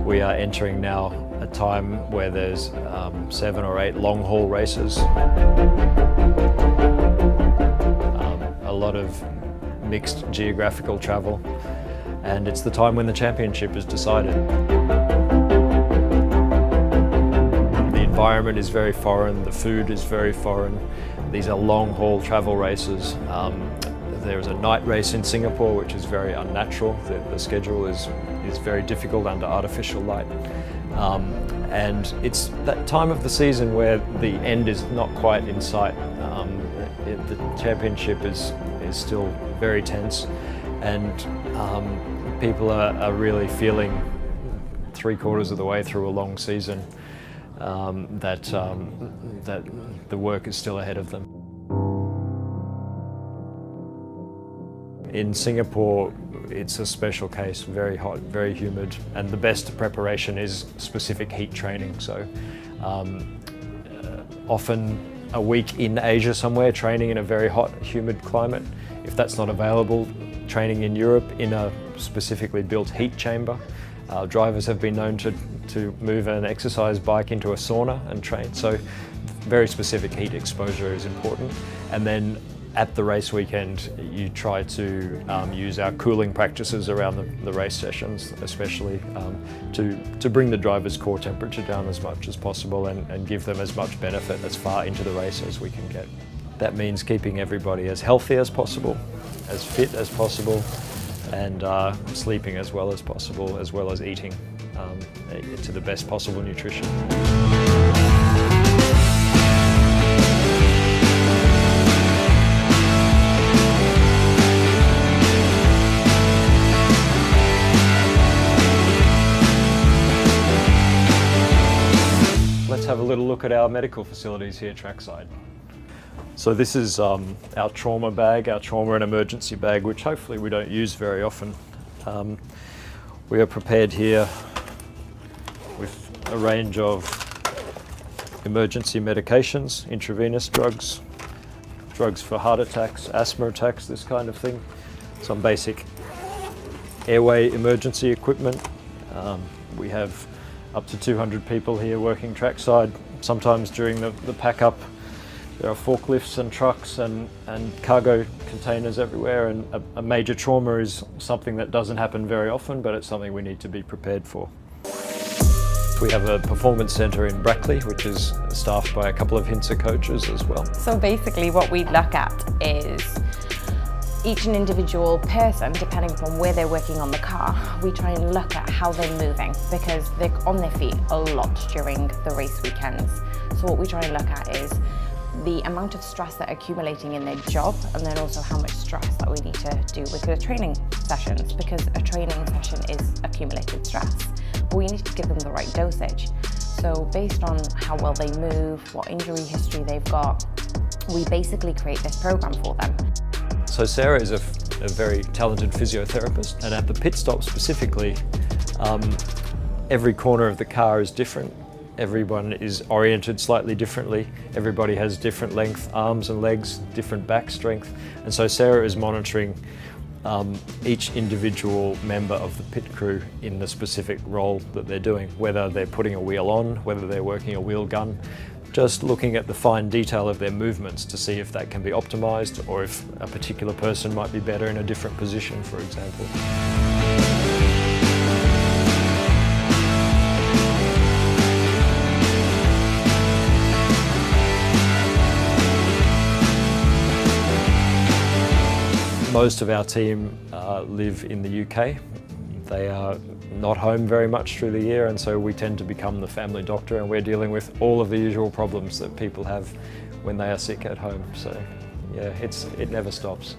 We are entering now a time where there's 7 or 8 long-haul races. A lot of mixed geographical travel, and it's the time when the championship is decided. The environment is very foreign, the food is very foreign. These are long-haul travel races. There's a night race in Singapore, which is very unnatural. The schedule is very difficult under artificial light. And it's that time of the season where the end is not quite in sight. The championship is still very tense, and people are really feeling 3/4 of the way through a long season that the work is still ahead of them. In Singapore, it's a special case, very hot, very humid, and the best preparation is specific heat training. So often a week in Asia somewhere, training in a very hot, humid climate. If that's not available, training in Europe in a specifically built heat chamber. Drivers have been known to move an exercise bike into a sauna and train. So very specific heat exposure is important. And then at the race weekend, you try to use our cooling practices around the race sessions, especially to bring the driver's core temperature down as much as possible and give them as much benefit as far into the race as we can get. That means keeping everybody as healthy as possible, as fit as possible, and sleeping as well as eating to the best possible nutrition. Let's have a little look at our medical facilities here trackside. So this is our trauma bag, our trauma and emergency bag, which hopefully we don't use very often. We are prepared here with a range of emergency medications, intravenous drugs, drugs for heart attacks, asthma attacks, this kind of thing. Some basic airway emergency equipment. We have up to 200 people here working trackside. Sometimes during the pack-up, there are forklifts and trucks and cargo containers everywhere, and a major trauma is something that doesn't happen very often, but it's something we need to be prepared for. We have a performance centre in Brackley, which is staffed by a couple of Hinsa coaches as well. So basically what we look at is each and individual person, depending upon where they're working on the car, we try and look at how they're moving, because they're on their feet a lot during the race weekends. So what we try and look at is the amount of stress that are accumulating in their job, and then also how much stress that we need to do with the training sessions, because a training session is accumulated stress. But we need to give them the right dosage. So based on how well they move, what injury history they've got, we basically create this program for them. So Sarah is a very talented physiotherapist, and at the pit stop specifically, every corner of the car is different. Everyone is oriented slightly differently. Everybody has different length arms and legs, different back strength. And so Sarah is monitoring each individual member of the pit crew in the specific role that they're doing, whether they're putting a wheel on, whether they're working a wheel gun, just looking at the fine detail of their movements to see if that can be optimized, or if a particular person might be better in a different position, for example. Most of our team live in the UK. They are not home very much through the year, and so we tend to become the family doctor, and we're dealing with all of the usual problems that people have when they are sick at home. So yeah, it never stops.